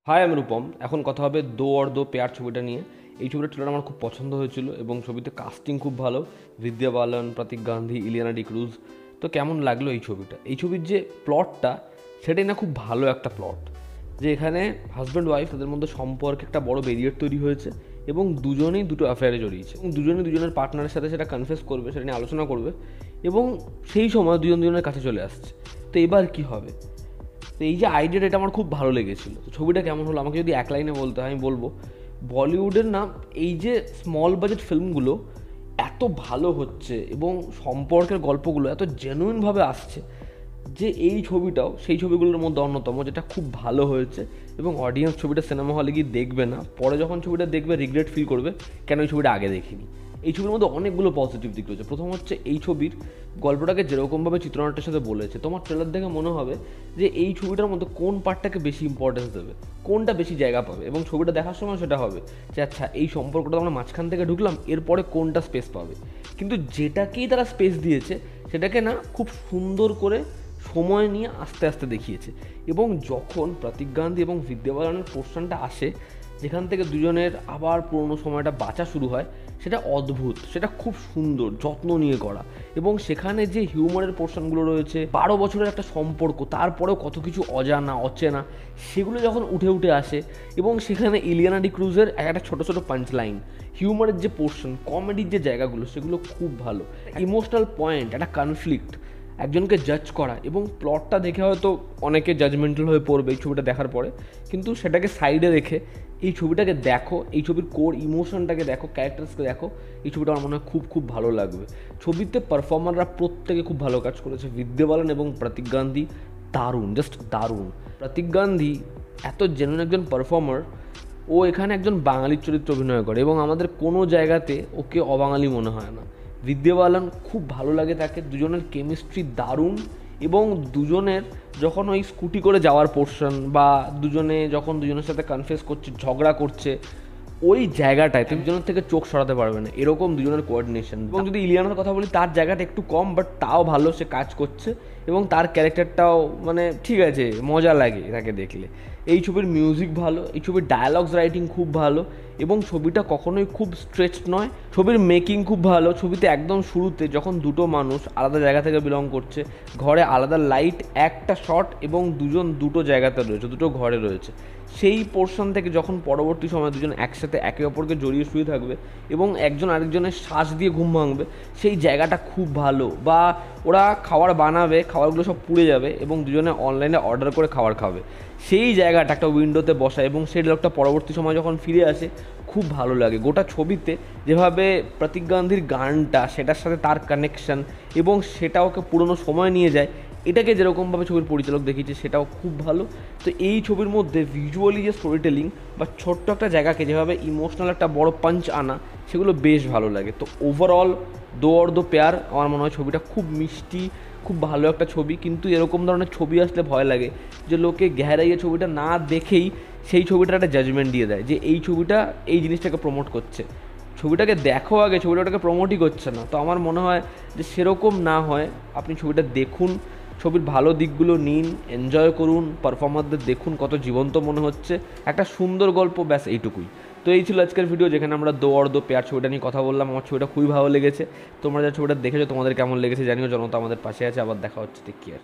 High, আমি রূপম। এখন কথা হবে দো অর দো পেয়ার ছবিটা নিয়ে। এই ছবিটার ট্রেলার আমার খুব পছন্দ হয়েছিল এবং ছবিতে কাস্টিং খুব ভালো। বিদ্যা বালান, প্রতীক গান্ধী, ইলিয়ানা ডিক্রুজ। তো কেমন লাগলো এই ছবিটা? এই ছবির যে প্লটটা, সেটাই না খুব ভালো একটা প্লট। যে এখানে হাজব্যান্ড ওয়াইফ, তাদের মধ্যে সম্পর্কে একটা বড় ব্যারিয়ার তৈরি হয়েছে এবং দুজনেই দুটো অ্যাফেয়ারে জড়িয়েছে এবং দুজনেই দুজনের পার্টনারের সাথে সেটা কনফেস করবে, সেটা নিয়ে আলোচনা করবে এবং সেই সময় দুজন দুজনের কাছে চলে আসছে। তো এবার কি হবে? তো এই যে আইডিয়াটা, এটা আমার খুব ভালো লেগেছিলো। তো ছবিটা কেমন হলো আমাকে যদি এক লাইনে বলতে হয়, আমি বলবো বলিউডের না এই যে স্মল বাজেট ফিল্মগুলো এত ভালো হচ্ছে এবং সম্পর্কের গল্পগুলো এত জেনুইনভাবে আসছে, যে এই ছবিটাও সেই ছবিগুলোর মধ্যে অন্যতম, যেটা খুব ভালো হয়েছে এবং অডিয়েন্স ছবিটা সিনেমা হলে গিয়ে দেখবে না, পরে যখন ছবিটা দেখবে রিগ্রেট ফিল করবে কেন এই ছবিটা আগে দেখিনি। এই ছবির মধ্যে অনেকগুলো পজিটিভ দিক রয়েছে। প্রথম হচ্ছে, এই ছবির গল্পটাকে যেরকমভাবে চিত্রনাট্যের সাথে বলেছে, তোমার ট্রেলার দেখে মনে হবে যে এই ছবিটার মধ্যে কোন পার্টটাকে বেশি ইম্পর্টেন্স দেবে, কোনটা বেশি জায়গা পাবে, এবং ছবিটা দেখার সময় সেটা হবে যে আচ্ছা, এই সম্পর্কটা আমরা মাঝখান থেকে ঢুকলাম, এরপরে কোনটা স্পেস পাবে। কিন্তু যেটাকেই তারা স্পেস দিয়েছে সেটাকে না খুব সুন্দর করে সময় নিয়ে আস্তে আস্তে দেখিয়েছে। এবং যখন প্রতীক গান্ধী এবং বিদ্যা বালানের পোর্শনটা আসে, যেখান থেকে দুজনের আবার পুরোনো সময়টা বাঁচা শুরু হয়, সেটা অদ্ভুত, সেটা খুব সুন্দর, যত্ন নিয়ে করা। এবং সেখানে যে হিউমারের পোর্শনগুলো রয়েছে, 12 বছরের একটা সম্পর্ক, তারপরেও কত কিছু অজানা অচেনা, সেগুলো যখন উঠে উঠে আসে, এবং সেখানে ইলিয়ানা ডিক্রুজের একটা ছোটো ছোটো পাঞ্চ লাইন, হিউমারের যে পোর্শন, কমেডির যে জায়গাগুলো, সেগুলো খুব ভালো। ইমোশনাল পয়েন্ট, একটা কনফ্লিক্ট, একজনকে জাজ করা, এবং প্লটটা দেখে হয়তো অনেকে জাজমেন্টাল হয়ে পড়বে এই ছবিটা দেখার পরে, কিন্তু সেটাকে সাইডে রেখে এই ছবিটাকে দেখো, এই ছবির কোর ইমোশনটাকে দেখো, ক্যারেক্টার্সকে দেখো, এই ছবিটা আমার মনে হয় খুব খুব ভালো লাগবে। ছবিতে পারফর্মাররা প্রত্যেকে খুব ভালো কাজ করেছে। বিদ্যা বালান এবং প্রতীক গান্ধী দারুণ, জাস্ট দারুণ। প্রতীক গান্ধী এত জেনুইন একজন পারফর্মার, ও এখানে একজন বাঙালির চরিত্র অভিনয় করে এবং আমাদের কোনো জায়গাতে ওকে অবাঙালি মনে হয় না। বিদ্যা বালান খুব ভালো লাগে তাকে, দুজনের কেমিস্ট্রি দারুণ। এবং দুজনের যখন ওই স্কুটি করে যাওয়ার পোর্শন, বা দুজনে যখন দুজনের সাথে কনফেস করছে, ঝগড়া করছে, ওই জায়গাটায় তুমি দুজনের থেকে চোখ সরাতে পারবে না, এরকম দুজনের কোঅর্ডিনেশন। এবং যদি ইলিয়ানার কথা বলি, তার জায়গাটা একটু কম, বাট তাও ভালো, সে কাজ করছে এবং তার ক্যারেক্টারটাও মানে ঠিক আছে, মজা লাগে তাকে দেখলে। এই ছবির মিউজিক ভালো, এই ছবির ডায়ালগস রাইটিং খুব ভালো, এবং ছবিটা কখনোই খুব স্ট্রেচড নয়। ছবির মেকিং খুব ভালো। ছবিতে একদম শুরুতে যখন দুটো মানুষ আলাদা জায়গা থেকে বিলং করছে, ঘরে আলাদা লাইট, একটা শট, এবং দুজন দুটো জায়গাতে রয়েছে, দুটো ঘরে রয়েছে, সেই পোর্শন থেকে যখন পরবর্তী সময় দুজন একসাথে একে অপরকে জড়িয়ে শুয়ে থাকবে এবং একজন আরেকজনের শ্বাস দিয়ে ঘুম ভাঙবে, সেই জায়গাটা খুব ভালো। বা ওরা খাবার বানাবে, খাবারগুলো সব পুড়ে যাবে এবং দুজনে অনলাইনে অর্ডার করে খাবার খাবে, সেই জায়গাটা একটা উইন্ডোতে বসা, এবং সেই লোকটা পরবর্তী সময় যখন ফিরে আসে, খুব ভালো লাগে। গোটা ছবিতে যেভাবে প্রতীক গান্ধীর গানটা, সেটার সাথে তার কানেকশন, এবং সেটা ওকে পুরনো সময় নিয়ে যায়, এটাকে যেরকমভাবে ছবির পরিচালক দেখিয়েছে, সেটাও খুব ভালো। তো এই ছবির মধ্যে ভিজুয়ালি যে স্টোরি টেলিং, বা ছোট্ট একটা জায়গাকে যেভাবে ইমোশনাল একটা বড় পাঞ্চ আনা, সেগুলো বেশ ভালো লাগে। তো ওভারঅল দো অর দো পেয়ার, আমার মনে হয় ছবিটা খুব মিষ্টি, খুব ভালো একটা ছবি। কিন্তু এরকম ধরনের ছবি আসলে ভয় লাগে যে লোকে গেহারাইয়ে ছবিটা না দেখেই সেই ছবিটার একটা জাজমেন্ট দিয়ে দেয় যে এই ছবিটা এই জিনিসটাকে প্রমোট করছে। ছবিটাকে দেখো আগে, ছবিটাকে প্রমোটই করছে না। তো আমার মনে হয় যে সেরকম না হয়, আপনি ছবিটা দেখুন, ছবির ভালো দিকগুলো নিন, এনজয় করুন, পারফর্মারদের দেখুন কত জীবন্ত মনে হচ্ছে, একটা সুন্দর গল্প, ব্যাস এইটুকুই। তো এই ছিল আজকের ভিডিও, যেখানে আমরা দো অর দো পেয়ার ছবিটা নিয়ে কথা বললাম। আমার ছবিটা খুবই ভালো লেগেছে। তোমরা যা ছবিটা দেখেছো, তোমাদের কেমন লেগেছে জানিও। জনতা আমাদের পাশে আছে। আবার দেখা হচ্ছে, টেক কেয়ার।